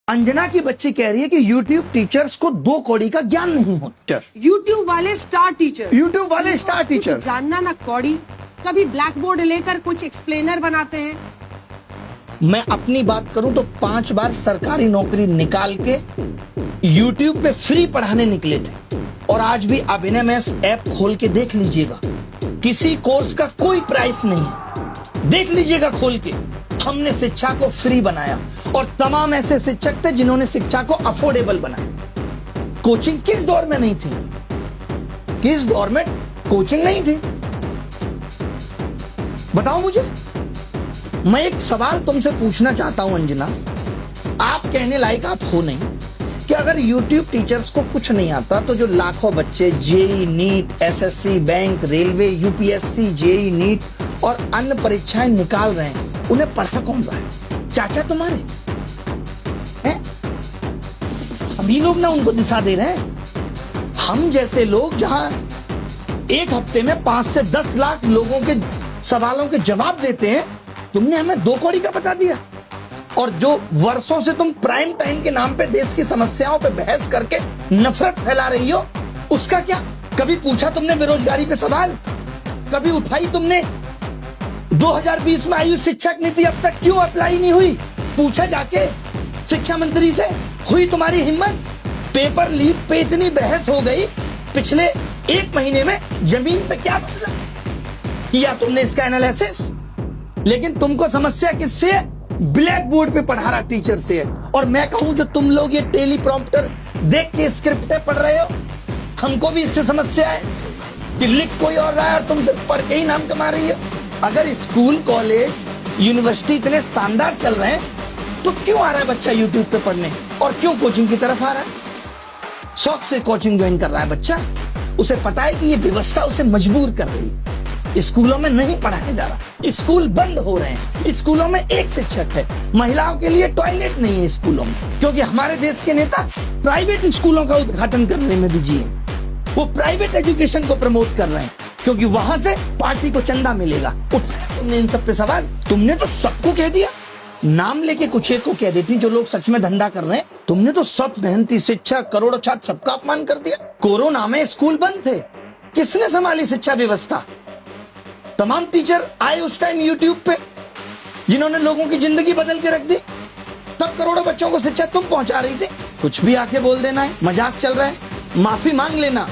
अंजना की बच्ची कह रही है कि YouTube टीचर्स को 2 कौड़ी का ज्ञान नहीं होता। YouTube वाले स्टार टीचर, YouTube वाले स्टार टीचर जानना ना कौड़ी, कभी ब्लैक बोर्ड लेकर कुछ एक्सप्लेनर बनाते हैं। मैं अपनी बात करूं तो 5 बार सरकारी नौकरी निकाल के YouTube पे फ्री पढ़ाने निकले थे। और आज भी अभिनय मैथ्स ऐप खोल के देख लीजिएगा, किसी कोर्स का कोई प्राइस नहीं, देख लीजिएगा खोल के। हमने शिक्षा को फ्री बनाया और तमाम ऐसे शिक्षक थे जिन्होंने शिक्षा को अफोर्डेबल बनाया। कोचिंग किस दौर में नहीं थी? किस दौर में कोचिंग नहीं थी? बताओ मुझे। मैं एक सवाल तुमसे पूछना चाहता हूं अंजना, आप कहने लायक आप हो नहीं कि अगर YouTube टीचर्स को कुछ नहीं आता तो जो लाखों बच्चे JEE NEET, SSC, bank, railway, UPSC, JEE NEET और अन्य परीक्षाएं निकाल रहे हैं, उन्हें पढ़ा कौन रहा है? चाचा तुम्हारे हैं? हम ही लोग ना उनको दिशा दे रहे हैं। हम जैसे लोग जहां एक हफ्ते में 5 से 10 लाख लोगों के सवालों के जवाब देते हैं, तुमने हमें 2 कौड़ी का बता दिया। और जो वर्षों से तुम प्राइम टाइम के नाम पे देश की समस्याओं पे बहस करके नफरत फैला रही हो, उसका क्या? कभी पूछा तुमने बेरोजगारी पे सवाल? कभी उठाई तुमने 2020 में आयु शिक्षक नीति अब तक क्यों अप्लाई नहीं हुई? पूछा जाके शिक्षा मंत्री से? हुई तुम्हारी हिम्मत? पेपर लीक पे इतनी बहस हो गई, पिछले 1 महीने में जमीन पे क्या बदला? किया तुमने इसका एनालिसिस? लेकिन तुमको समस्या किससे है? ब्लैक बोर्ड पे पढ़ा रहा टीचर से है। और मैं कहूं जो तुम लोग ये टेलीप्रॉम्प्टर देख के स्क्रिप्टें पढ़ रहे हो, हमको भी इससे समस्या है कि लिख कोई और रहा है और तुम सिर्फ पढ़ के ही नाम कमा रही हो। अगर स्कूल, कॉलेज, यूनिवर्सिटी इतने शानदार चल रहे हैं तो क्यों आ रहा है बच्चा YouTube पे पढ़ने? और क्यों कोचिंग की तरफ आ रहा है? शौक से कोचिंग ज्वाइन कर रहा है बच्चा, उसे पता है कि ये व्यवस्था उसे मजबूर कर रही है। स्कूलों में नहीं पढ़ाया जा रहा, स्कूल बंद हो रहे हैं, स्कूलों में एक शिक्षक है, महिलाओं के लिए टॉयलेट नहीं है स्कूलों में, क्योंकि हमारे देश के नेता प्राइवेट स्कूलों का उद्घाटन करने में बिजी है। वो प्राइवेट एजुकेशन को प्रमोट कर रहे हैं क्योंकि वहां से पार्टी को चंदा मिलेगा। उठाया तुमने इन सब पे सवाल? तुमने तो सबको कह दिया, नाम लेके कुछ एक को कह देती जो लोग सच में धंधा कर रहे हैं। तुमने तो सब मेहनती शिक्षक, करोड़ों छात्र, सबका अपमान कर दिया। कोरोना में स्कूल बंद थे, किसने संभाली शिक्षा व्यवस्था? तमाम टीचर आए उस टाइम YouTube पे जिन्होंने लोगों की जिंदगी बदल के रख दी। तब करोड़ों बच्चों को शिक्षा तुम पहुंचा रही थी। कुछ भी आके बोल देना है, मजाक चल रहा है, माफी मांग लेना।